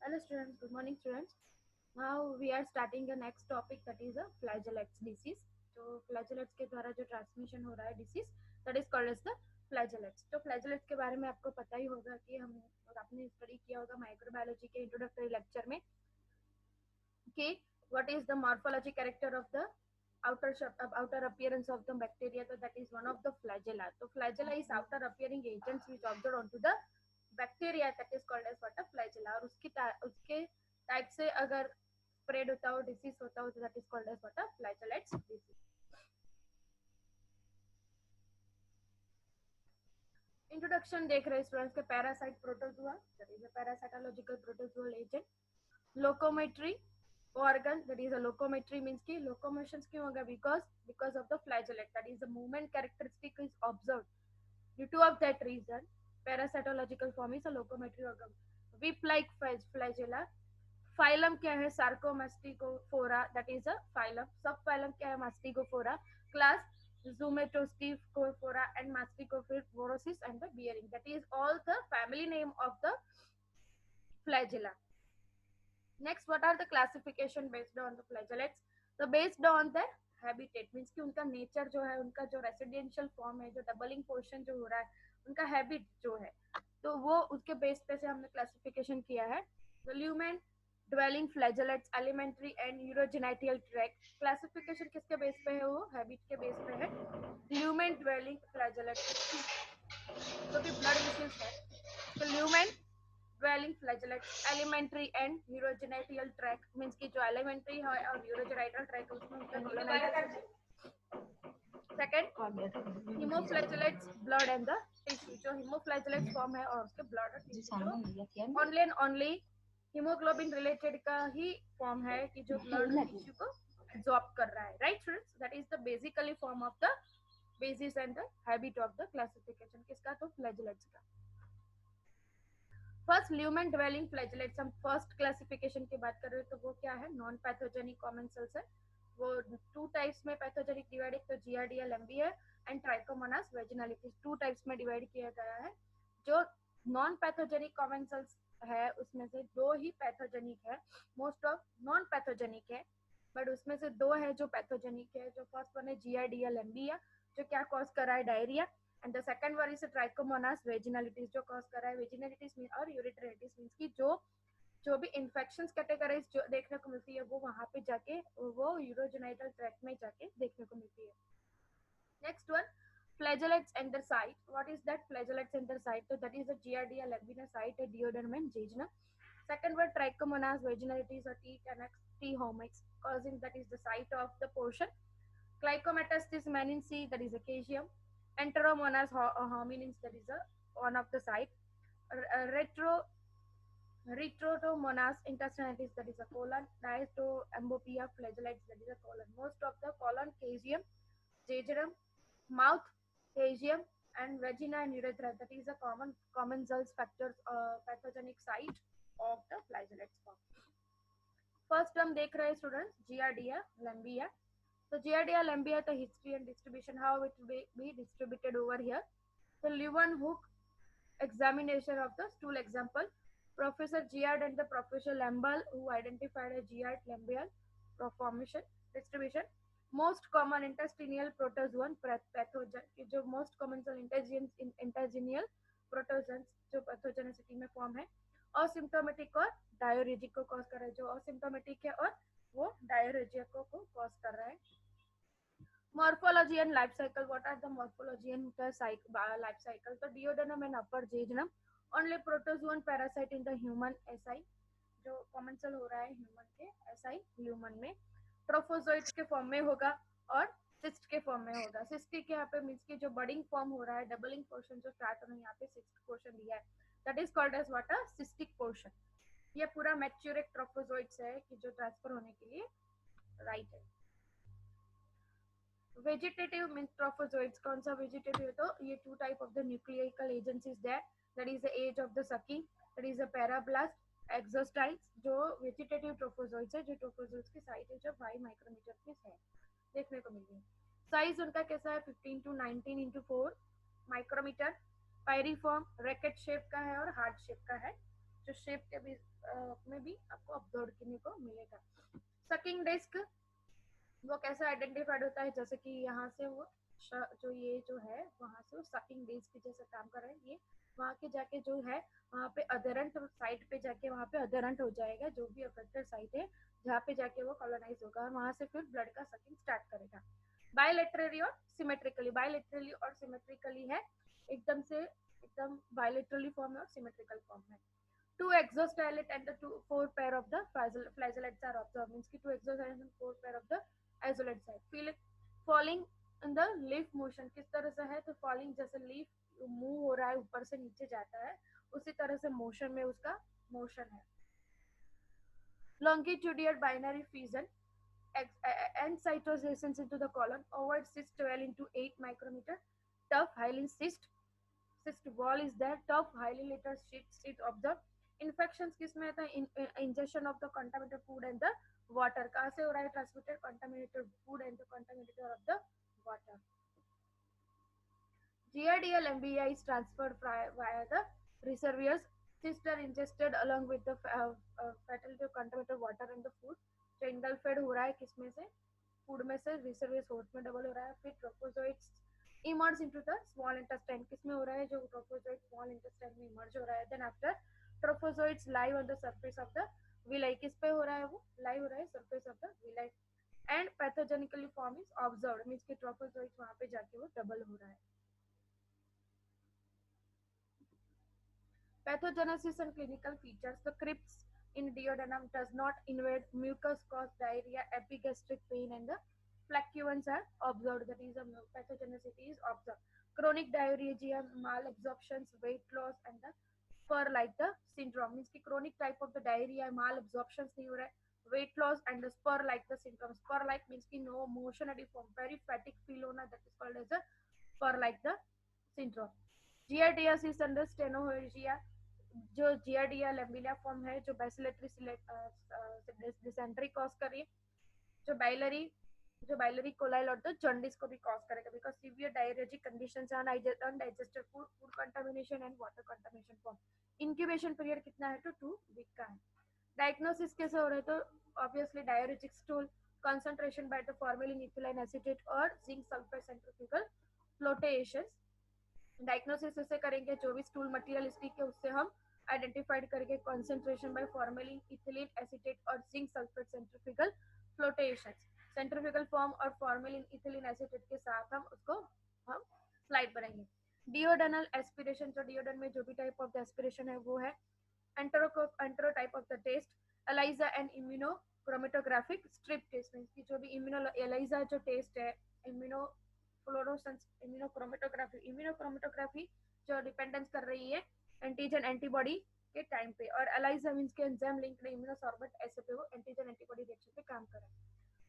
Hello students, good morning students. Now we are starting the next topic, that is a flagellates disease. तो flagellates के द्वारा जो transmission हो रहा है disease, that is called as the flagellates. तो flagellates के बारे में आपको पता ही होगा कि हम और आपने स्टडी किया होगा माइक्रोबायोलॉजी के इंट्रोडक्टरी लेक्चर में कि what is the morphology character of the outer appearance of the bacteria. So that is one of the flagella. So flagella is outer appearing agents which observe onto the bacteria that is called as water flagella और उसके type से अगर spread होता हो disease होता हो तो that is called as water flagellates disease. Introduction देख रहे स्टूडेंट्स के parasite protozoa that is a parasitological protozoal agent. Locomotory organ, that is a locometry means ki locomotions क्यों होगा because of the flagellate, that is the movement characteristic is observed due to of that reason parasitological form is a locometry organ. whip like flagella. Phylum क्या है sarcomastigophora that is a phylum. Sub phylum क्या है mastigophora. Class Zoometosticophoरा and Masticophorosis and the bearing, that is all the family name of the flagella. Next, what are the classification based on the flagellates? So based on their habitat means कि उनका nature जो है, उनका जो residential form है, जो doubling portion जो हो रहा है, उनका हैबिट जो है, तो वो उसके बेस पे से हमने क्लासिफिकेशन किया है. तो lumen dwelling flagellates alimentary and urogenital tract. Classification किसके बेस पे है? वो हैबिट के बेस पे है. ल्यूमेन dwelling flagellates जो भी ब्लड वेसल्स है, तो lumen dwelling flagellates alimentary and urogenital tract means कि जो alimentary है और urogenital tract उसमें उनका colonization है. Second haemoflagellates blood and the tissue, जो हिमोफ्लैजेलेट्स फॉर्म है और उसके ब्लड और टिश्यू जो only and only haemoglobin related का ही फॉर्म है कि जो ब्लड और टिश्यू को एब्जॉर्ब कर रहा है. Right students, that is the basically form of the basis and the habit of the classification किसका? तो फ्लैजेलेट्स का. फर्स्ट ल्यूमेन ड्वेलिंग फ्लैजेलेट्स, हम फर्स्ट क्लासिफिकेशन की बात कर रहे हैं तो वो क्या है? नॉन पैथोजेनिक कॉमन सेल्स है. वो टू टाइप्स में पैथोजेनिक डिवाइड, एक तो जियार्डिया लंबी है एंड ट्राइकोमोनास वेजिनालिटिस, टू टाइप्स में डिवाइड किया गया है. जो नॉन पैथोजेनिक कॉमन सेल्स है उसमें से दो ही पैथोजेनिक है, मोस्ट ऑफ नॉन पैथोजेनिक है, बट उसमें से दो है जो पैथोजेनिक है. जो फर्स्ट वन है जियार्डिया लंबिया जो क्या कॉज कर रहा है? Diarrhoea. And the second one is Trichomonas vaginalis जो कॉज कर रहा है वेजिनालिटिस और यूरिथ्राइटिस मींस की जो भी इन्फेक्शन कैटेगराइज जो देखने को मिलती है वो वहां पे जाके वो यूरोजेनाइटल ट्रैक्ट में जाके देखने को मिलती है. Next one flagellates and their site. What is that flagellates and their site? So that is the Giardia lambina site at Duodenum and jejunum. Second word Trichomonas vaginalitis or T. canex T. homex causing, that is the site of the portion. Glycometastis meninci, that is a caesium. Enteromonas hominins, that is a one of the site. Retromonas intestinalis, that is a colon. Diastoambopia flagellates, that is a colon. Most of the colon, caesium, jejunum, mouth, caesium, and vagina and urethra, that is a common cells factors pathogenic site of the flagellates form. First हम देख रहे हैं students giardia लंबिया. तो giardia Lambiyan the history and distribution, how it will be distributed over here. The Leeuwenhoek examination of the stool example, Professor Giard and the Professor Lamballe who identified a Giard Lambial formation distribution. Most common intestinal protozoan pathogen, जो most common intestinal प्रोटोजन जो pathogenicity में form है. और symptomatic और डायोरेजिक को cause कर रहा है, जो असिम्टोमेटिक है और वो डायोरेजिया को कॉज कर रहा है. Morphology and life cycle. What are the morphology and the life cycle? So duodenum and upper jejunum, only protozoan parasite in the human SI, जो कॉमन सेल हो रहा है ह्यूमन के SI ह्यूमन में. ट्रोफोजोइट्स के फॉर्म में होगा और सिस्ट के फॉर्म में होगा. सिस्टिक यहाँ पे मीन्स की जो बडिंग फॉर्म हो रहा है, डबलिंग पोर्शन जो स्टार्ट होना है, यहाँ पे सिस्ट पोर्शन दिया है, that is called as what? A cystic portion. ये पूरा मैच्योर ट्रोफोजोइट्स है कि जो ट्रांसफर होने के लिए राइट है. Vegetative means trophozoites. कौन सा वेजिटेटिव है? तो ये two type of the nuclear agents is there, that is the edge of the sucking, that is the parablast, axostyles. जो वेजिटेटिव ट्रोफोजोइट्स है, जो ट्रोफोजोइट्स की साइज है जो 5 माइक्रोमीटर की है देखने को मिलती है. साइज उनका कैसा है? 15 to 19 into 4 micrometer. Pyriform racket shape का है और हार्ट शेप का है. जो शेप के भी में भी आपको ऑब्जर्व करने को मिलेगा। सकिंग डिस्क वो कैसे आइडेंटिफाइड होता है, जैसे कि यहाँ से वो जो ये जो है वहां से वो सकिंग डिस्क जैसे काम कर रहे हैं, ये वहां के जाके जो है वहां पे अधरंट साइट पे जाके वहां पे अधरंट हो जाएगा, जो भी अफेक्टेड साइट है जहाँ पे जाके वो कॉलोनाइज होगा और वहां से फिर ब्लड का सकिंग स्टार्ट करेगा। बायलेटरली और सिमेट्रिकली, बायलेटरली और सिमेट्रिकली है, एकदम से एकदम बायलेटरली फॉर्म है और सिमेट्रिकल फॉर्म है। Two exoskeleton and the four pair of the flagellates are observed. Means ki two exoskeleton and four pair of the isolate side. Feel falling in the leaf motion किस तरह से है, तो falling जैसे leaf move हो रहा है ऊपर से नीचे जाता है, उसी तरह से मोशन में उसका मोशन है। Longitudinal binary fission and cytosis into the colon, ovoid cyst 12 into 8 micrometer, tough hyaline cyst wall is there, tough hyalinated sheet of the infections किस में आता है, ingestion of the contaminated food and the water, कहाँ से हो रहा है transmitted, contaminated food and the contaminated of the water। GRDL MBI is transferred via the reservoirs, cysts are ingested along with the fatality of contaminated water and the food, जो इंगल्फेड हो रहा है किसमें से, फूड में से, रिसर्वियस होस्ट में double हो रहा है। फिर trophozoites emerge into the small intestine, किसमें हो रहा है, जो ट्रोपोजोइट स्मॉल इंटेस्टाइन में इमर्ज हो रहा है। Then after trophozoites live on the surface of the villi, किस पे हो रहा है, वो लाइव हो रहा है surface of the villi. And pathogenically form is observed, means कि ट्रोपोजोइट्स वहां पे जाके वो डबल हो रहा है। Pathogenesis and clinical features. The crypts in duodenum does not invade mucus, cause diarrhea, epigastric pain, and the flatulence are observed. That is, pathogenicity is observed. Chronic diarrhea, malabsorptions, weight loss, and the spur like the syndrome. Means कि chronic type of the diarrhea, malabsorptions नहीं हो रहा है, weight loss and the spur like the syndrome. Spur like means कि no motion at form, very fatigue feel होना, that is called as a spur like the syndrome. Giardiasis and the stenohorgia, जो जियाडिया लैम्बिलिया form है, जो बैसिलेटरी dysentery cause कर रही है, जो biliary कोलाइल और द जॉन्डिस को भी कॉज करेगा, बिकॉज सीवियर डायरेजिक कंडीशंस है, undigested food contamination and water contamination form. Incubation period कितना है, तो 2 वीक का है। डायग्नोसिस कैसे हो रहा है, तो obviously diarrhoeic stool, concentration by the formalin ethylene acetate और zinc sulphate centrifugal flotation. Diagnosis ऐसे करेंगे, जो भी स्टूल मटेरियल स्टिक है उससे हम आइडेंटिफाइड करके concentration by formalin ethylene acetate और zinc sulphate centrifugal flotation, centrifugal form और फॉर्मेलिन इथिलीन एसीटेट के साथ हम उसको हम स्लाइड बनाएंगे। डिओडनल एस्पिरेशन, जो डिओडन में जो भी टाइप ऑफ एस्पिरेशन है वो है। Entero type of the test, ELISA and immunochromatographic strip test, means की जो भी इम्यूनो एलाइजा जो टेस्ट है, इम्यूनो फ्लोरोसेंस इम्यूनोक्रोमेटोग्राफी जो डिपेंडेंस कर रही है एंटीजन एंटीबॉडी के टाइम पे, और एलाइजा मींस के एंजाइम लिंक्ड इम्यूनोसॉर्बेंट, ऐसे पे वो एंटीजन एंटीबॉडी रिएक्शन पे काम कर रहा है।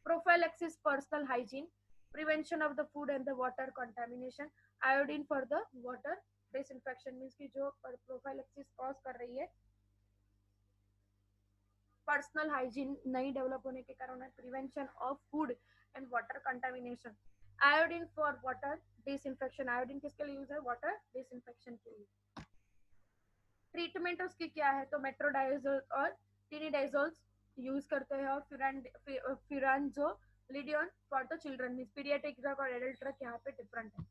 Prophylaxis, personal hygiene, prevention of the food and the water contamination, iodine for the water disinfection, means की जो प्रोफाइलैक्सिस कॉज कर रही है पर्सनल हाइजीन नहीं डेवलप होने के कारण है, prevention of food and water contamination. Iodine for water disinfection, iodine किसके लिए यूज है, वाटर डिसइंफेक्शन के लिए। ट्रीटमेंट उसकी क्या है, तो मेट्रोडाइजोल और टिनिडाइजोल्स यूज करते हैं, और furazolidone for the children, means paediatric drug और एडल्ट ड्रग यहाँ पे डिफरेंट है।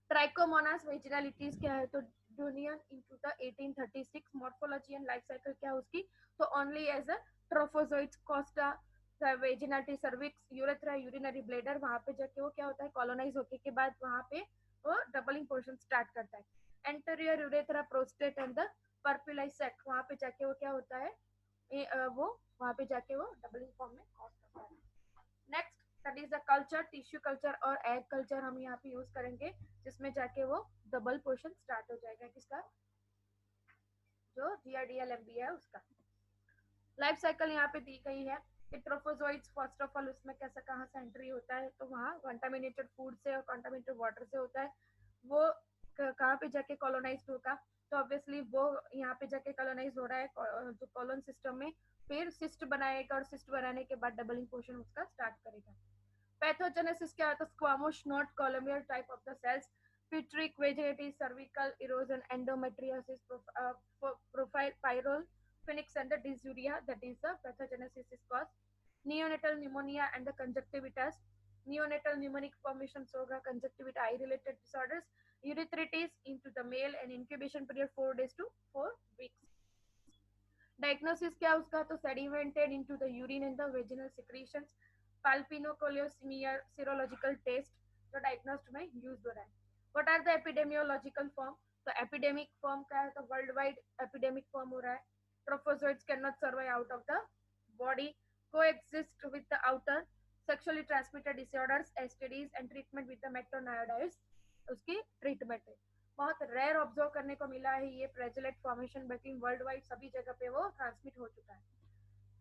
ट्राइकोमोनास वेजिनालिटीज क्या है, तो Donne into the 1836। Morphology and life cycle क्या है उसकी, तो only as a trophozoites, costa vaginalis, cervix, urethra, urinary bladder, वहां पे जाके वो क्या होता है, कॉलोनाइज होने के बाद वहां पे वो डबलिंग पोर्शन स्टार्ट करता है। Anterior urethra, prostate and the preputial sac, वहां पे जाके वो क्या होता है, वो वहां पे जाके वो डबलिंग फॉर्म में कॉज करता है। Next that is the culture, tissue culture और एग कल्चर हम यहाँ पे यूज करेंगे, जिसमें जाके वो डबल पोर्शन स्टार्ट हो जाएगा, किसका, जो GRDL-MB है उसका। लाइफ साइकिल यहाँ पे दी गई है। ट्रोफोजोइट्स फर्स्ट ऑफ ऑल उसमें कैसा कहाँ से एंट्री होता है, तो वहाँ कंटामिनेटेड फूड से और कंटामिनेटेड वाटर से होता है, वो कहाँ पे जाके कॉलोनाइज होगा, तो ऑब्वियसली वो यहाँ पे जाके कॉलोनाइज हो रहा है जो कॉलोन सिस्टम में, फिर सिस्ट बनाएगा और सिस्ट बनाने के बाद डबलिंग पोर्शन उसका स्टार्ट करेगा। पैथोजेनेसिस क्या होता है, squamous not columnar type of the cells, Pituitary, vaginitis, cervical erosion, endometriosis, profile, pyrrole, phoenix, and the dysuria, that is the pathogenesis is caused. Neonatal pneumonia and the conjunctivitis. Neonatal pneumonic formations होगा, conjunctivitis, eye-related disorders. Urethritis into the male and incubation period 4 days to 4 weeks. Diagnosis क्या उसका, तो sedimented into the urine and the vaginal secretions. Papanicolaou smear serological test जो diagnosis में use हो रहा है. What are the epidemiological form, तो epidemic form क्या है, तो वर्ल्ड वाइड एपिडेमिक फॉर्म हो रहा है. Trophozoites can not survive out of the body, coexist with the outer, sexually transmitted disorders, STDs and treatment with the metronidazoles उसकी treatment है. बहुत रेयर ऑब्जर्व करने को मिला है ये फ्लैजेलेट फॉर्मेशन, लेकिन वर्ल्ड वाइड सभी जगह पे वो ट्रांसमिट हो चुका है.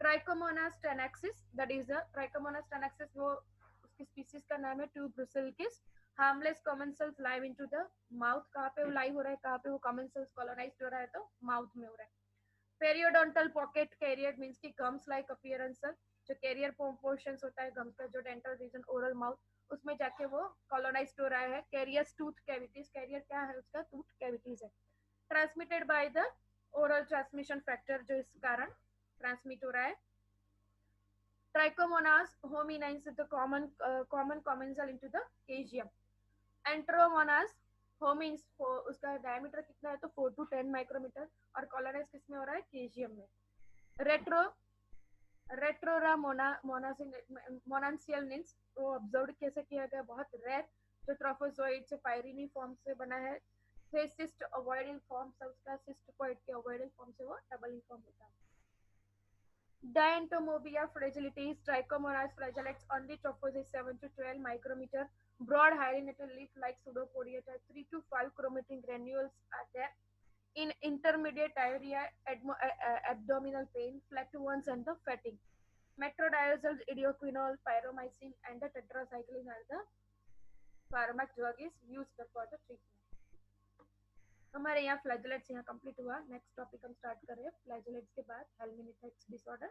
Trichomonas tenax, that is the trichomonas tenax, वो उसकी स्पीसीज का नाम है ट्यूब्रुसिल्किस. Harmless common cells live into the mouth. कहाँ पे वो लाइव हो रहा है, कहाँ पे वो कॉमन सेल्स कॉलोनाइज्ड हो रहा है, तो माउथ में हो रहा है. पेरियोडोंटल पॉकेट कैरियर मींस की गम्स लाइक अपीयरेंस, जो कैरियर पोर्शंस होता है गम्स का, जो डेंटल रीजन, ओरल माउथ, उसमें जाके वो कॉलोनाइज्ड हो रहा है. कैरियर्स टूथ कैविटीज, कैरियर क्या है उसका, टूथ कैविटीज है. Transmitted by the oral transmission factor, जो इस कारण ट्रांसमिट हो रहा है. Trichomonas hominins is the common commensal into the caesium. Enteromonas homins, उसका डायमीटर कितना है, तो 4 to 10 माइक्रोमीटर, और कॉलोनाइज किसमें हो रहा है, केजियम में. रेट्रो रेट्रोरा मोनांसियल निन्स, वो ऑब्जर्व कैसे किया गया, बहुत रेयर, जो ट्रोफोजोइड से पायरिनी फॉर्म से बना है. सिस्ट अवॉइडिंग फॉर्म से उसका, सिस्टोइड के अवॉइडिंग फॉर्म से वो डबलिंग फॉर्म होता है. Dientomobia fragilis, Trichomonas fragilis, only trophosis 7 to 12 micrometer, broad hyalinated leaf like pseudopodia type, 3 to 5 chromatin granules are there. In intermediate diarrhea, abdominal pain, flatulence and the fatigue. Metronidazole, idioquinol, pyromycin and the tetracycline are the pharmac drug is used for the treatment. हमारे यहाँ फ्लैजेलेट्स यहाँ complete हुआ. Next topic हम start कर रहे हैं फ्लैजेलेट्स के बाद हेल्मिनिथेक्स डिसऑर्डर.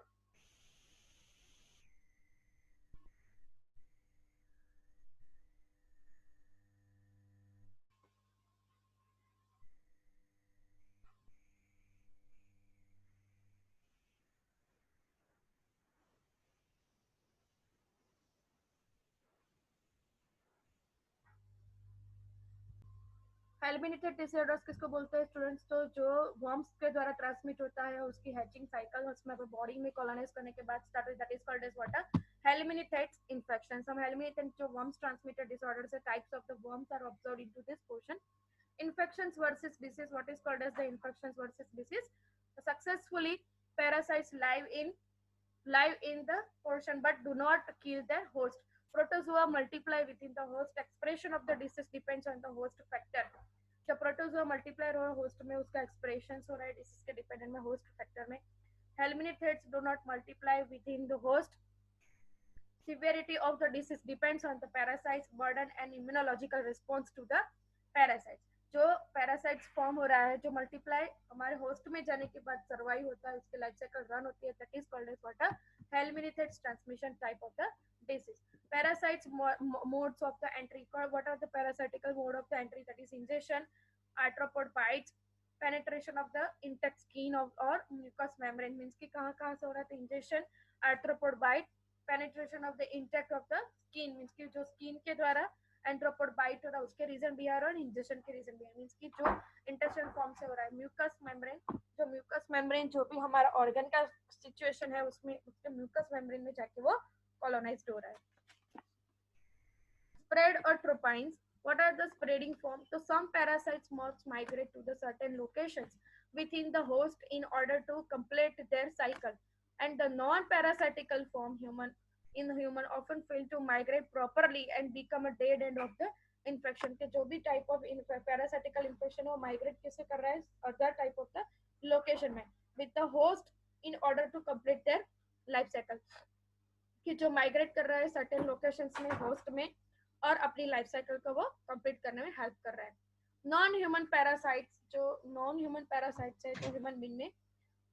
हेल्मिनिथेट डिसऑर्डर्स किसको बोलते हैं स्टूडेंट्स, तो जो वर्म्स के द्वारा ट्रांसमिट होता है, उसकी हैचिंग साइकिल उसमें बॉडी में कॉलोनाइज करने के बाद स्टार्ट हुई, that is called as what, helminths infections. हम हेल्मिनिथेट जो वर्म्स ट्रांसमिटेड डिसऑर्डर्स है, types of the worms are observed into this portion. Infections versus disease, what is called as the infections versus disease. Successfully parasites live in the portion but do not kill the host. Protozoa multiply within the host. Expression of the disease depends on the host factor. जब protozoa multiply हो रहा है host में, उसका expression हो रहा है disease के डिपेंडेंट में, होस्ट फैक्टर में. Helminths do not multiply within the host. Severity of the disease depends on the parasites burden and immunological response to the parasites. जो पैरासाइट्स फॉर्म हो रहा है, जो मल्टीप्लाई हमारे होस्ट में जाने के बाद सर्वाइव होता है, उसकी लाइफ साइकिल रन होती है, that is called as what, helminths transmission type of the disease. Parasites modes of the entry, what are the parasitical mode of the entry, that is ingestion, arthropod bites, penetration of the intact skin of or mucous membrane, means कि कहाँ से हो रहा है, तो ingestion, arthropod bite, penetration of the intact of the skin, means कि जो skin के द्वारा एंट्रोपोड बाइट हो रहा है, उसके रीजन भी आ रहा है, और इंजेक्शन के रीजन भी है, मींस कि जो इंटेस्टाइन फॉर्म से हो रहा है. म्यूकस मेम्ब्रेन, जो म्यूकस मेम्ब्रेन जो भी हमारा ऑर्गन का सिचुएशन है, उसमें उसके म्यूकस मेम्ब्रेन में जाके वो कॉलोनाइज्ड हो रहा है. Spread or tropines, what are the spreading forms? So some parasites must migrate to the certain locations within the host in order to complete their cycle, and the non-parasitical form human often fail to migrate properly and become a dead end of the infection. के जो भी type of parasitical infection वो migrate कैसे कर रहा है other type of the location में with the host in order to complete their life cycle. कि जो migrate कर रहा है certain locations में host में और अपनी लाइफ साइकिल को वो कंप्लीट करने में हेल्प कर रहा है. नॉन ह्यूमन पैरासाइट्स, जो नॉन ह्यूमन पैरासाइट्स है जो ह्यूमन बीइंग में,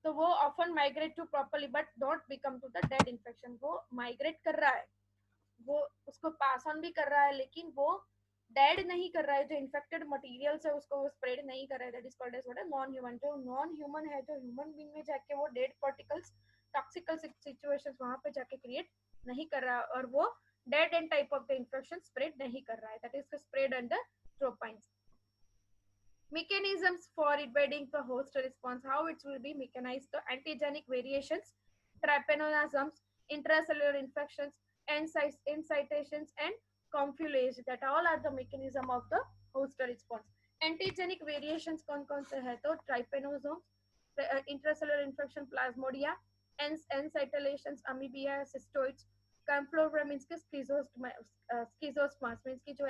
तो वो often migrate to properly but don't become to the dead infection. वो माइग्रेट कर रहा है, वो उसको पास ऑन भी कर रहा है, लेकिन वो डेड नहीं कर रहा है, जो इन्फेक्टेड मटेरियल है उसको वो स्प्रेड नहीं कर रहा है, that is called as what है नॉन ह्यूमन। जो नॉन ह्यूमन है, जो ह्यूमन बीइंग में जाके वो डेड पार्टिकल्स टॉक्सिकल सिचुएशंस वहां पे जाके क्रिएट नहीं कर रहा, और वो dead end type of the infection spread नहीं कर रहा है, that is spread under tropics. Mechanisms for invading the host response, how it will be mechanized: the antigenic variations, trypanosums, intracellular infections, incitations, and confluence, that all are the mechanism of the host response. Antigenic variations कौन कौन से है, तो trypanosomes, intracellular infection plasmodia, encephalations amoeba cystoids, कैम्फ्लोरा means के schistosomas means की जो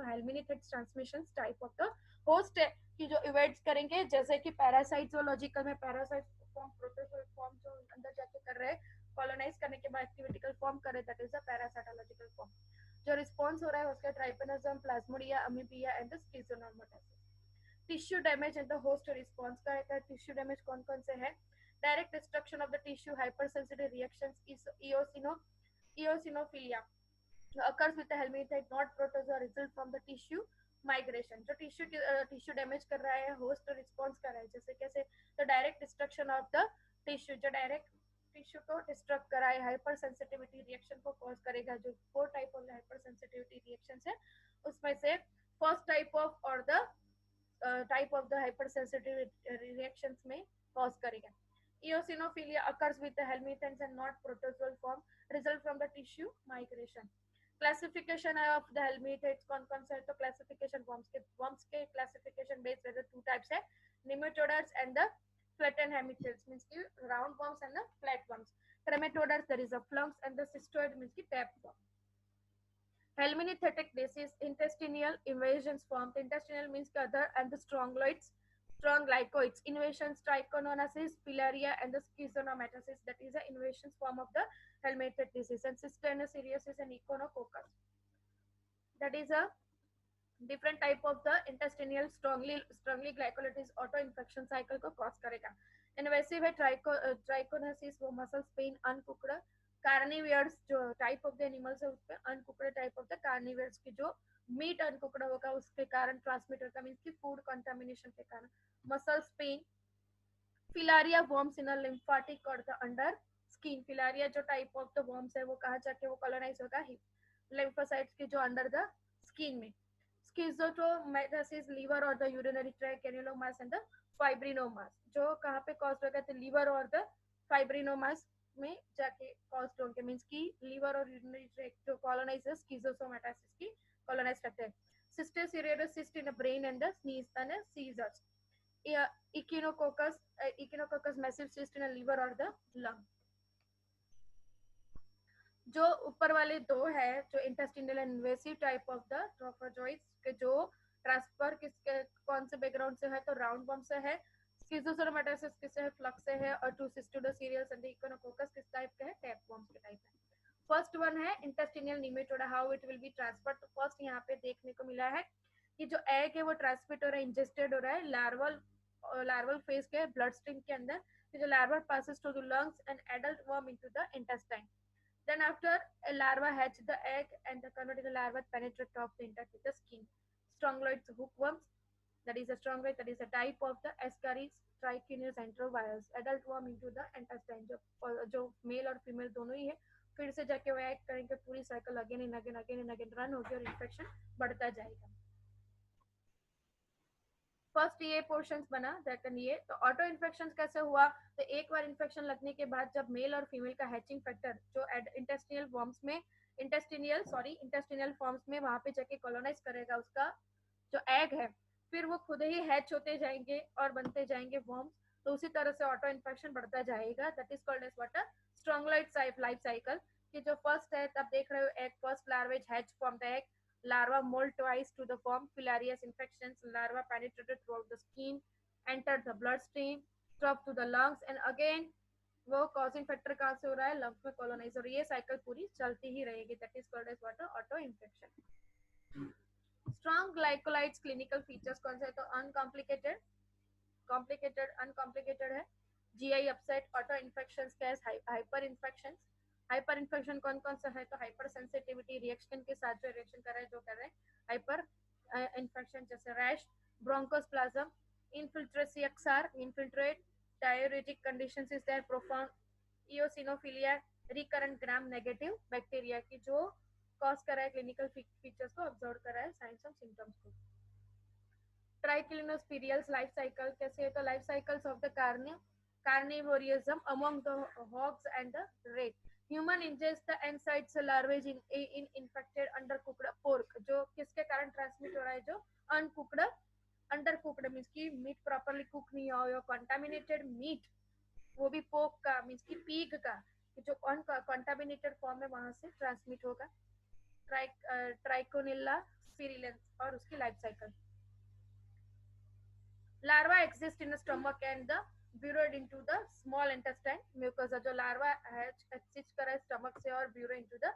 helminths transmission type of the host है कि जो इवेट्स करेंगे, जैसे कि पैरासाइट जोलॉजिकल में पैरासाइट फॉर्म, प्रोटोजोइट फॉर्म जो अंदर जाके कर रहे हैं कॉलोनाइज करने के बाद एक्टिविटिकल फॉर्म कर रहे, that is a parasitological form. जो रिस्पॉन्स हो रहा है उसका trypanosome, plasmodia, amoebia and schistosomiasis. Tissue damage and the host response का है, टिश्यू डैमेज कौन कौन से है, direct destruction of the tissue, hypersensitive reactions, eosinophilia occurs with the helminthite, not protozoa, result from the tissue migration। जो tissue damage कर रहा है, होस्ट रिस्पॉन्स कर रहा है, जैसे कैसे, तो direct destruction of the tissue, जो डायरेक्ट टिश्यू को डिस्ट्रक्ट कराए, हाइपर सेंसिटिविटी रिएक्शन को कॉज करेगा। जो 4 type of hyper sensitivity reaction है उसमें से फर्स्ट टाइप ऑफ और the type of the hyper sensitive reactions में कॉज करेगा। eosinophilia occurs with the helminths and not protozoal form, result from the tissue migration। Classification of the helminths कौन कौन से है, तो क्लासिफिकेशन वर्म्स के classification based है, टू टाइप्स है, nematodes and the flattened hemithetes means ki round worms and the flat worms, trematoders there is a flunks and the cystoid means ki tapeworm। helminithetic disease, intestinal invasions formed, intestinal means ki other, and the strong glycoids invasions, trichomoniasis, filaria and the schistosomiasis, that is the invasions form of the helminthid disease, and cystinoceriosis and echinococcus, that is a different type of the intestinal strongyloidiasis auto infection cycle को cause करेगा। Invasive है trichinosis, वो muscle pain, अनकुकड़ कार्निवियर्स, जो type of the animals है उसपे अनकुकड़ type of the कार्निवियर्स की जो meet अनकुकड़ होगा उसके कारण ट्रांसमिट होगा, मीन्स की फूड कंटामिनेशन के कारण। मसल पेन, फिलारिया वर्म्स इन लिम्फाटिक और द अंडर स्किन, फिलारिया जो टाइप ऑफ द वर्म्स है वो कहाँ जाके वो कॉलोनाइज होगा, लिम्फोसाइट्स के जो अंडर द स्किन में। Schistosomiasis, liver or the urinary tract, granulomas and the fibrinomas, जो कहाँ पे कॉज होगा, तो लीवर और द फाइब्रिनोमास में जाके कॉज होंगे, मीन्स की लीवर और यूरिनरी ट्रैक्ट जो कॉलोनाइज है स्किजोसोमेटासिस की कॉलोनाइज करते हैं। सिस्टोसेरियोसिस cyst in the brain and the sneeze and seizures। Echinococcus massive cyst in the liver or the lung। जो ऊपर वाले दो है, जो intestinal invasive type of the trophozoites के जो ट्रांसफर किसके कौन से बैकग्राउंड से है, तो राउंड वर्म से है, स्किज़ोसोमेटासिस किससे है, फ्लक्स से है, और टू सिस्टोडोसीरियस एंड इकोनोकोकस किस टाइप के है, टैपवर्म्स के टाइप है। फर्स्ट वन है intestinal Nematoda, how it will be transfer. तो फर्स्ट यहाँ पे देखने को मिला है कि जो एग है वो ट्रांसमिट हो रहा है, इंजेस्टेड हो रहा है लार्वल फेज के ब्लड स्ट्रीम के अंदर, जो larva passes to the lungs and adult worm into the intestine. Then after a larva hatch the egg and the converted larva penetrate of the intact with the skin। Strongyloids hookworms, that is a strongyloid, that is a type of the Ascaris trichineus enterovirus, adult worm into the intestine, जो mail और female दोनों ही है, फिर से जाके वो act करेंगे, पूरी cycle again and again run होगी और इन्फेक्शन बढ़ता जाएगा। फर्स्ट ये पोर्शन बना सेकंड ये, तो ऑटो इन्फेक्शन कैसे हुआ, तो एक बार इन्फेक्शन लगने के बाद जब मेल और फीमेल का हैचिंग फैक्टर जो इंटेस्टिनियल फॉर्म्स में इंटेस्टिनियल फॉर्म्स में वहां पे जाके कॉलोनाइज करेगा उसका जो एग है, फिर वो खुद ही हैच होते जाएंगे और बनते जाएंगे वर्म्स, तो उसी तरह से ऑटो इन्फेक्शन बढ़ता जाएगा, that is called as what, strongyloides life cycle. कि जो फर्स्ट है तब देख रहे हो egg, first larvae hatch from the egg, larva molt twice to the form filarious infections, larva penetrated throughout the skin, entered the bloodstream, dropped to the lungs and again वो causing factor कहाँ से हो रहा है, lungs में colonise, और ये cycle पूरी चलती ही रहेगी, that is called as what, auto infection. Strongyloides clinical features कौन से है, तो अनकॉम्प्लिकेटेड है, GI upset, auto infection, hyper infection कौन कौन सा है, तो हाइपर सेंसिटिविटी रिएक्शन के साथ जो रिएक्शन कर रहे हैं जो कर रहे हैं हाइपर इन्फेक्शन जैसे rash, bronchospasm, infiltrates, infiltrate, diuretic condition is there, profound eosinophilia, recurrent gram negative bacteria की जो कॉज कर रहा है क्लिनिकल फीचर्स को ऑब्जर्व कर रहा है, साइंस और सिम्टम्स को। ट्राइक्लिनोस्पिरियल्स लाइफ साइकिल कैसे है, तो life cycles of the carnivorism among the hogs and the rat. Human ingests the insects larvae in infected undercooked pork, जो किसके कारण ट्रांसमिट हो रहा है, जो अनकुकड अंडरकुकड मीन्स की मीट प्रॉपरली कुक नहीं हो, कंटामिनेटेड मीट, वो भी पोक का मीन्स की पीग का, जो कंटामिनेटेड फॉर्म में वहां से ट्रांसमिट होगा। ट्राइकोनिल्ला स्पिरिलेंस और उसकी life cycle. Larva exist in stomach and the burrowed into the small intestine mucosa, जो लार्वा एक्सिस्ट कर रहा है स्टमक से और burrow into the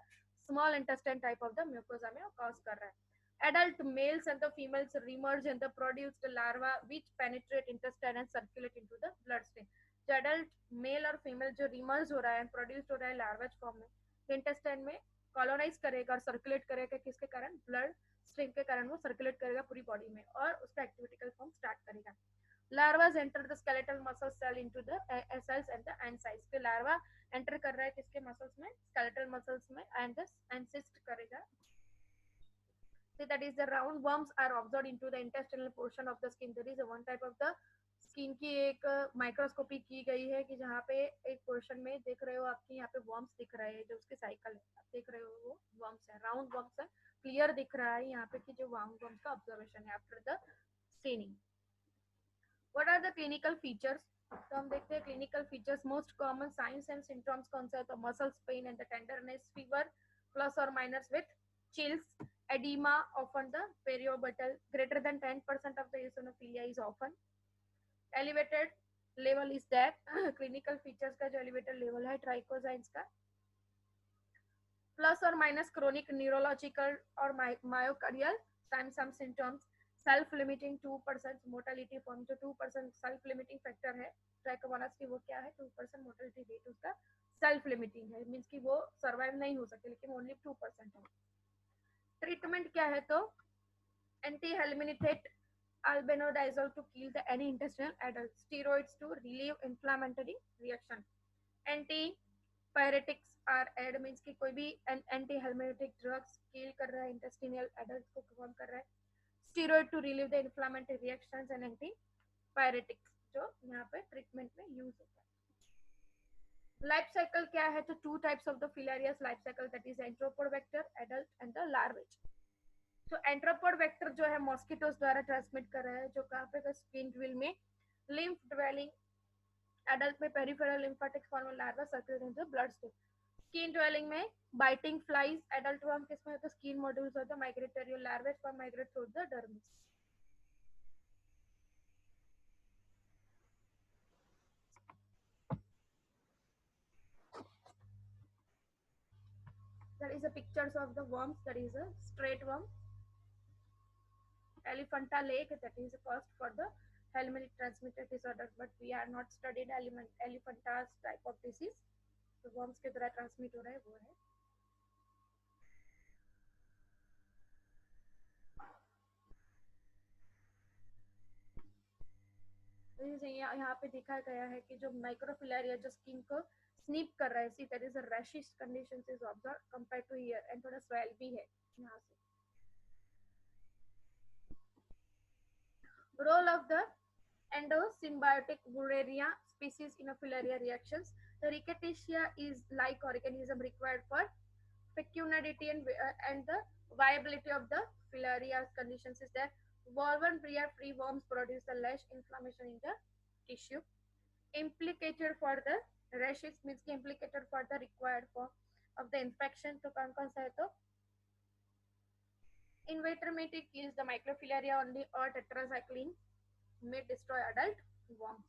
small intestine type of the mucosa में कॉज कर रहा है। Adult males and the females remerge and the produced larva which penetrate intestine and circulate into the bloodstream. जो adult male और female जो remerge हो रहा है प्रोड्यूस हो रहा है larvage form में इंटेस्टाइन में कॉलोनाइज करेगा और सर्कुलेट करेगा, किसके कारण, ब्लड स्ट्रीम के कारण वो सर्कुलेट करेगा पूरी बॉडी में और उसका एक्टिविटिकल फॉर्म स्टार्ट करेगा। Larvae enter the skeletal muscle cell into the cells and the encyst, के लार्वा एंटर कर रहा है किसके मसल्स में, स्केलेटल मसल्स में, एंड एंसिस्ट करेगा। So that is the round worms are absorbed into the intestinal portion of the skin. There is a one type of the skin की एक माइक्रोस्कोपी की गई है कि जहाँ पे एक पोर्शन में देख रहे हो आपके यहाँ पे वर्म्स दिख रहे हैं, जो उसके साइकिल है आप देख रहे हो वो वर्म्स है, राउंड वर्म्स है, क्लियर दिख रहा है यहाँ पे कि जो राउंड वर्म्स का ऑब्जर्वेशन है after the staining. What are the clinical features, तो हम देखते हैं clinical features. Most common signs and symptoms कौन सा है, तो muscles pain and the tenderness, fever plus और minus with chills, edema often the periorbital, greater than 10% of the eosinophilia is often, elevated level is that clinical features का जो elevated level है ट्राइकोसाइन्स का, plus और माइनस chronic neurological और myocardial some symptoms, self limiting 2% mortality form, जो 2% self limiting factor है trichomonas की, वो क्या है 2% mortality rate उसका सेल्फ लिमिटिंग है, मीन्स कि वो सर्वाइव नहीं हो सकते, लेकिन ओनली 2% है। ट्रीटमेंट क्या है, तो anti हेलमिनिथेट albendazole to kill the any intestinal adult, steroids to relieve inflammatory reaction, antipyretics are add means कि कोई भी एंटी हेलमिनिटिक ड्रग्स किल कर रहा है इंटेस्टिनल एडल्ट को कौन कर रहा है, steroid to relieve the inflammatory reactions and antipyretics जो यहाँ पे ट्रीटमेंट में यूज होता है। लाइफ साइकिल क्या है, तो two types of the filarial life cycle, that is arthropod vector adult and the larvae. तो एंट्रोपोड वेक्टर जो है मॉस्किटोज द्वारा ट्रांसमिट कर रहा है, जो कहाँ पे स्किन ड्विल में, लिम्फ ड्वेलिंग एडल्ट में, पेरिफेरल लिम्फेटिक फॉर्म में larva circulate in the blood stream, skin dwelling में बाइटिंग फ्लाइज एडल्ट वर्म किसमें होता है, स्किन मॉड्यूल्स होता है, migratory larvae form migrate through the dermis. There is a pictures of the worms, that is a straight worm, Elephanta lake, that is caused for the helminth transmitted disorder, but we are not studied elephanta's type of disease, तो worms के द्वारा transmit हो रहा है वो है। यहाँ पे दिखा गया है कि जो माइक्रोफिलारिया जो स्किन को स्नीप कर रहा है, see that is a rashes condition is observe compare to here, and थोड़ा स्वेल भी है यहाँ से। Role of the endosymbiotic Wuerderia species in a filaria reactions, the Rickettsia is like organism required for fecundity and the viability of the filaria conditions is that Wolvenbria free worms produce the less inflammation in the tissue, implicated for the rashes means implicated for the required form of the infection, तो कौन सा है, तो invertebrate kills the microfilaria only or tetracycline may destroy adult worms।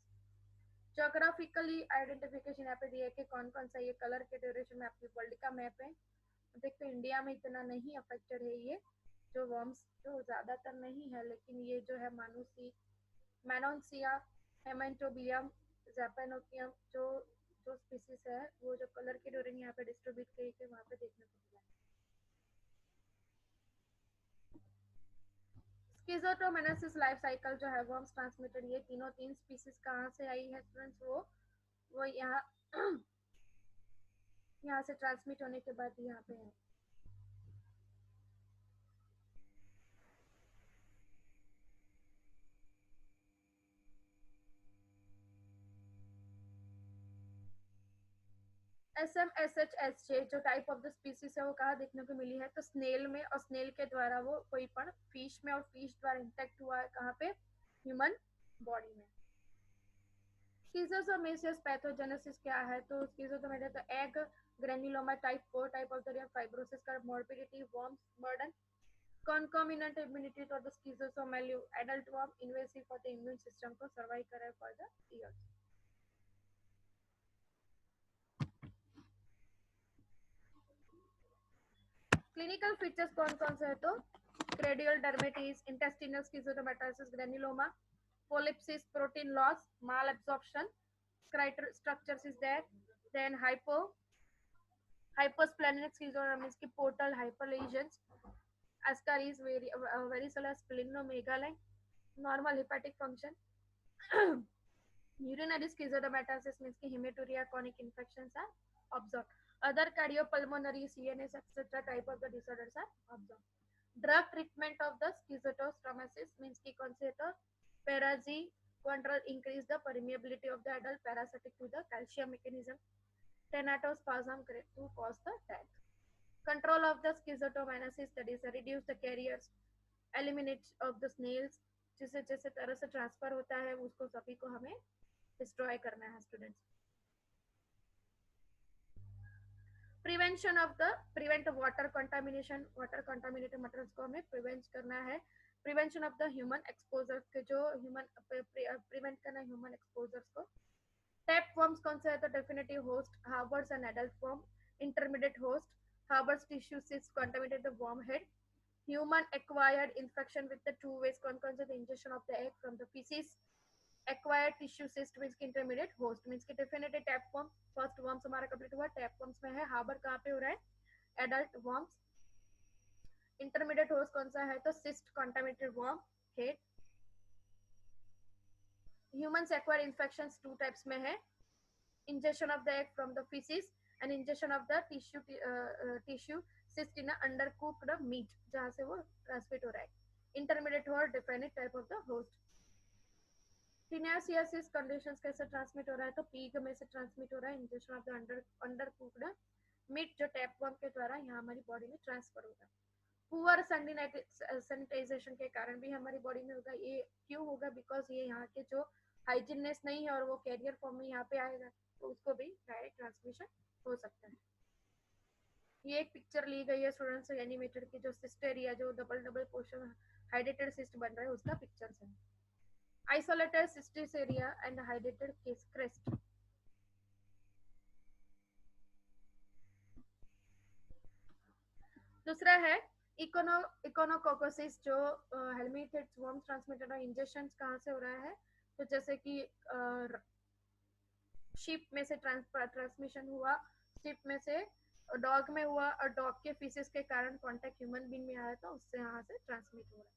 Geographically identification यहाँ पे दिया है कि कौन कौन सा ये कलर के ड्यूरेशन में आपकी वर्ल्ड का मैप है, देखते हैं इंडिया में इतना नहीं अफेक्टेड है ये जो वर्म्स, जो ज्यादातर नहीं है, लेकिन ये जो है मैनोसिया, हेमेंटोबियम, जैपेनोकियम जो जो स्पीसीज है, वो जो कलर के ड्यूरेशन यहाँ पे डिस्ट्रीब्यूट करी थे वहाँ पे देखने को मिला है। स्किज़ोटोमोनासिस लाइफ साइकिल जो है वर्म्स ट्रांसमिटेड, ये तीन स्पीसीज कहाँ से आई है स्टूडेंट्स? वो यहाँ यहाँ से ट्रांसमिट होने के बाद यहाँ पे है। SMSHSJ जो टाइप ऑफ द स्पीसीज है वो कहाँ देखने को मिली है? तो स्नेल में, और स्नेल के द्वारा वो कोई पण फिश में, और फिश द्वारा इंटेक्ट हुआ है कहाँ पे? ह्यूमन बॉडी में। स्किज़ोटोमेसिस पैथोजेनेसिस क्या है? तो स्किज़ोटोमेसिस तो egg granuloma type 4 type of the fibrosis का morbidity, worms burden, concomitant immunity to the schizosomalia, adult worm invasive for the immune system को survive करे for the years। Clinical features कौन कौन से है? तो cercarial dermatitis, intestinal schistosomiasis, granuloma, polypsis, protein loss, malabsorption, structures is there, then hyposplenic schizoid means ki portal hyperlesions, ascaris varicella splenomegaly, normal hepatic function, urinary schizotomatosis means ki hematuria, chronic infections are observed. Other cardiopulmonary, CNS, etc. type of the disorders are observed. Drug treatment of the schizotostomasis means ki kaun se to parazi increase the permeability of the adult parasitic to the calcium mechanism. Thanatospasm to cause the death. Control of the schizotomatosis, that is reduce the carriers, eliminate of the snails, जिसे जैसे तरह से transfer होता है उसको सभी को हमें डिस्ट्रॉय करना है students. Prevention of the prevent water contamination, water contaminated materials को हमें प्रिवेंट करना है। Prevention of the human exposure के जो ह्यूमन प्रिवेंट करना है ह्यूमन एक्सपोजर्स को। टैप वर्म्स कौन सा है? तो definitive host, harbours and adult form, intermediate host, harbours tissue cyst contaminated the worm head, human acquired infection with the two ways कौन कौन से? the ingestion of the egg from the feces, acquired tissue cyst means intermediate host means कि definitely tapeworm, first worms हमारा complete हुआ, tapeworms में है, harbor कहाँ पे हो रहा है? adult worms, intermediate host कौन सा है? तो cyst contaminated worm head। humans acquire infections two types में है, ingestion of the egg from the feces and ingestion of the tissue cyst in undercooked meat जहाँ से वो ट्रांसमिट हो रहा है। इंटरमीडिएट और defined type of the host. Taeniasis conditions कैसे ट्रांसमिट हो रहा है? तो पीग में से ट्रांसमिट हो रहा है, इंजेक्शन ऑफ द अंडरकुक्ड मीट जो टैपवर्म के द्वारा यहाँ हमारी बॉडी में ट्रांसफर होगा। पुअर सैनिटाइजेशन के कारण भी हमारी बॉडी में होगा। ये क्यों होगा? बिकॉज ये यहाँ के जो हाइजीनेस नहीं है और वो कैरियर फॉर्म में यहाँ पे आएगा तो उसको भी डायरेक्ट ट्रांसमिशन हो सकता है। ये एक पिक्चर ली गई है स्टूडेंट्स एनिमेटेड की, जो सिस्टेरिया जो double double portion hydrated cyst बन रहा है उसका पिक्चर है। Isolated cysticerci and hydrated crest. दूसरा है इकोनोकोकोसिस जो हेलमिथेट्स वर्म ट्रांसमिटेड इंजेक्शन कहाँ से हो रहा है? तो जैसे कि शीप में से ट्रांसमिशन हुआ, शीप में से डॉग में हुआ और डॉग के फीसेस के कारण कांटेक्ट ह्यूमन बीइंग में आया तो उससे यहाँ से ट्रांसमिट हो रहा है।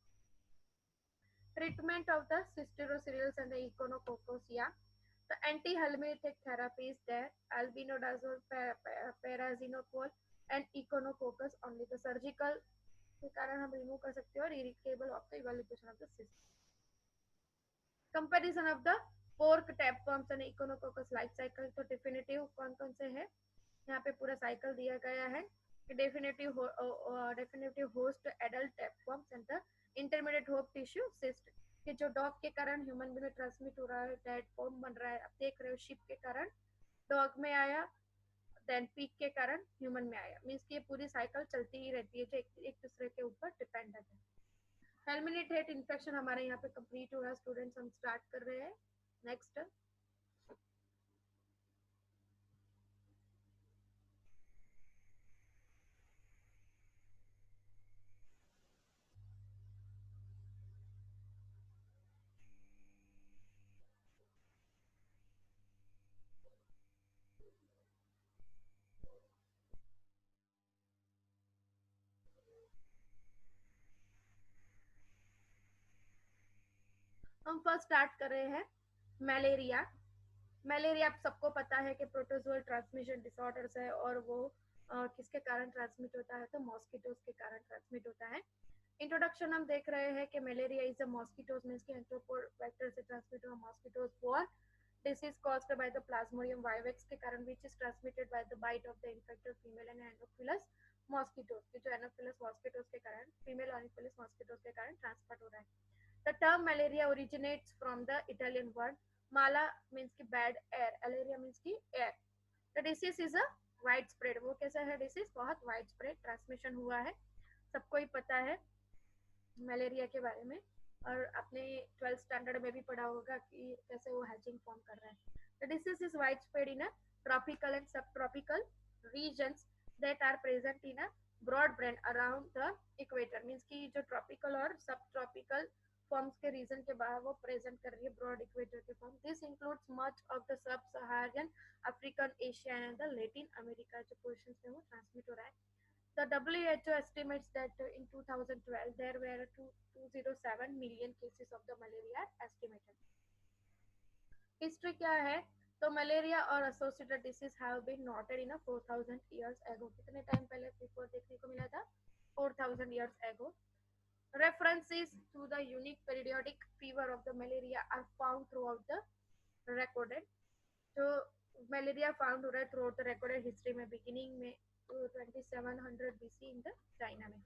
Treatment of the cysticercosis and the echinococcosis, the anti-helminthic therapy is there, albendazole, parazinopol and echinococcus only the surgical के कारण हम रिमूव कर सकते हैं और irritable of the evaluation of the cyst. Comparison of the pork tapeworms and echinococcus life cycle, तो definitive कौन कौन से है यहाँ पे पूरा साइकिल दिया गया है। Definitive host adult टैपवर्म्स and the intermediate hope tissue cyst कि जो डॉग के कारण ह्यूमन में ट्रांसमिट हो रहा है, डेड फॉर्म बन रहा है। आप देख रहे हो शिप के कारण डॉग में आया, देन पिग के कारण ह्यूमन में आया, मींस कि ये पूरी साइकिल चलती ही रहती है जो एक दूसरे के ऊपर डिपेंडेंट है। हेलमिनथेट इन्फेक्शन हमारे यहाँ पे कंप्लीट हुआ स्टूडेंट्स, हम स्टार्ट कर रहे हैं नेक्स्ट। हम फर्स्ट स्टार्ट कर रहे हैं मलेरिया। मलेरिया आप सबको पता है कि प्रोटोजोअल ट्रांसमिशन डिसऑर्डर्स है, और वो किसके कारण ट्रांसमिट होता है, तो मॉस्किटोज के कारण ट्रांसमिट होता है। इंट्रोडक्शन हम देख रहे हैं कि malaria is a mosquitoes means कि एंथ्रोपोवेक्टर से ट्रांसमिट हुआ mosquitoes borne disease caused by the Plasmodium vivax के कारण which is transmitted by the bite of the infected female and Anopheles mosquitoes, कि जो Anopheles mosquitoes के कारण female Anopheles mosquitoes के कारण ट्रांसफर हो रहा है। The term malaria originates from the Italian word mala means की bad air, alaria means की air. The disease is a widespread, वो कैसा है डिसीज, बहुत widespread ट्रांसमिशन हुआ है, सबको ही पता है मलेरिया के बारे में, और आपने 12th स्टैंडर्ड में भी पढ़ा होगा कि कैसे वो हैचिंग फॉर्म कर रहा है। The disease is widespread in a tropical and subtropical regions that are present in a broad bread around the equator, means की जो ट्रॉपिकल और सब ट्रॉपिकल फॉर्म्स के रीजन के बाहर वो प्रेजेंट कर रही है ब्रॉड इक्वेटर के form. This includes much of the sub Saharan African Asia and the Latin America जो पोर्शन में वो ट्रांसमिट हो रहा है। The WHO estimates that in 2012 there were 207 million cases of the malaria estimated. History क्या है, तो मलेरिया और associated disease have been noted in a 4000 years ago. कितने टाइम पहले बिफोर देखने को मिला था, 4000 years ago. References to the unique periodic fever of the malaria are found throughout the recorded. जो मलेरिया फाउंड हो रहा है through out the recorded history में, beginning में 2700 BC in the China में।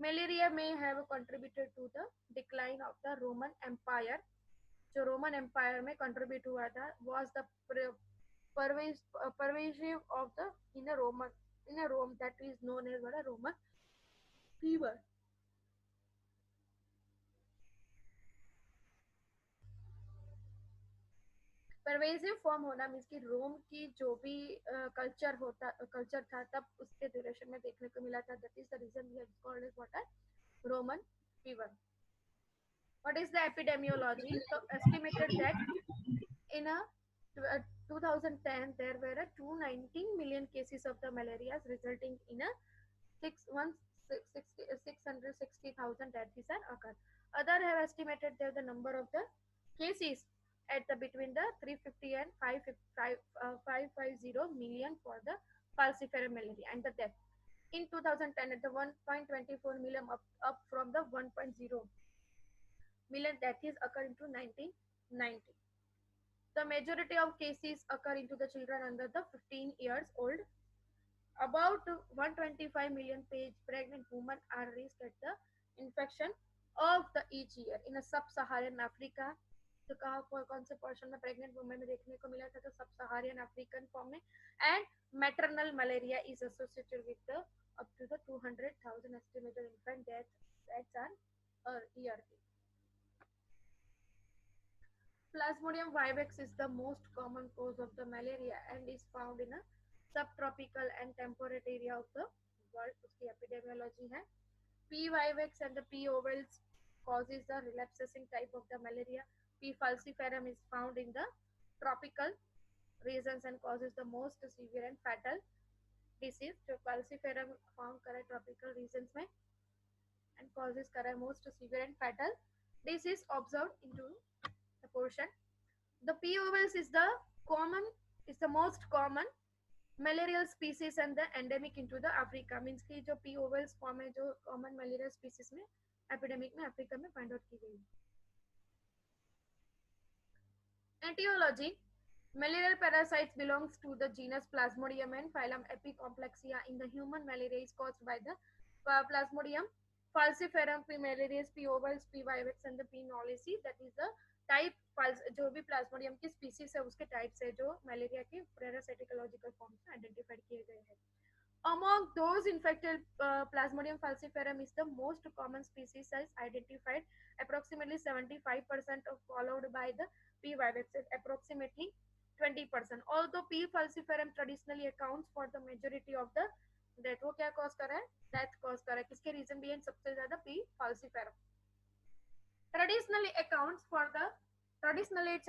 Malaria may have contributed to the decline of the Roman Empire, जो Roman empire में contribute हुआ था, was the pervasive of the in a Rome that is known as what a Roman fever. Pervasive form होना means कि रोम की जो भी culture था तब उसके ड्यूरेशन में देखने को मिला था, that is the reason we have called it what are roman fever. What is the epidemiology, तो estimated that in a 2010 there were 219 million cases of the malaria resulting in a 660,000 deaths are occurred. Other have estimated that the number of the cases at the between the 350 and 550 million for the falciparum malaria and the death in 2010 at the 1.24 million up from the 1.0 million deaths occurred into 1990. The majority of cases occur into the children under the 15 years old. About 125 million pregnant women are risked at the infection of the each year in a sub-Saharan Africa. तो कहा कौन से portion में pregnant women में देखने को मिला था, तो सब सहारियन अफ्रीकन फॉर्म में। And maternal malaria is associated with the up to the 200,000 estimated infant deaths are yearly. Plasmodium vivax is the most common cause of the malaria and is found in a subtropical and temperate area of the world. उसकी epidemiology है। P. vivax and the P. ovales causes the relapsing type of the malaria. P. falciparum is found in the tropical regions and causes the most severe and fatal disease. जो falciparum found करे tropical regions में and causes करे most severe and fatal disease observed into the portion. The P. ovales is the most common malarial species and the endemic into the Africa, means कि जो P. ovales form है जो common malarial species में epidemic में Africa में find out की गई। Etiology: malarial parasites belongs to the genus Plasmodium and phylum Epicomplexia. In the human, malaria is caused by the Plasmodium falciparum, P. malarius, P. ovales, P. vivax and the P. knowlesi. That is the type जो भी Plasmodium की species है उसके types है जो malaria के पैरासाइटिकोलॉजिकल form में identified किए गए हैं। Among those infected, Plasmodium falciparum is the most common species as identified, approximately 75% of followed by the P. vivax, approximately 20%. Although P. falciparum traditionally accounts for the majority of the death, वो क्या cause कर रहा है, death cause कर रहा है, किसके reason भी है सबसे ज्यादा P. falciparum. Traditionally it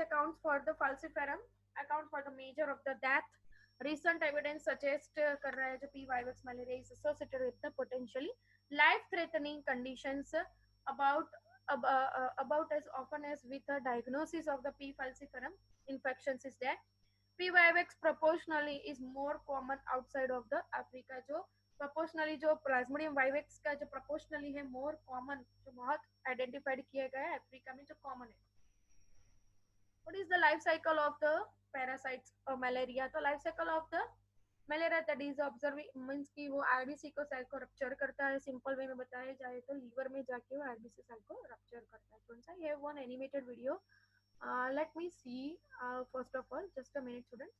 accounts for the falciparum, accounts for the major of the death. Recent evidence suggests कर रहा है जो P. vivax malaria is associated with the potentially life-threatening conditions. About about as often as with a diagnosis of the P. falciparum infections is that P. vivax proportionally is more common outside of the Africa. जो proportionally जो Plasmodium vivax का जो proportionally है more common जो बहुत identified किया गया है अफ्रीका में जो common है. What is the life cycle of the parasites malaria? तो life cycle of the malaria that is observing means कि वो आरबीसी को सेल को रप्चर करता है. सिंपल वे में बताया जाए तो लीवर में जाके वो आरबीसी सेल को रप्चर करता है. Friends, I have one animated video. Let me see. First of all, just a minute, students.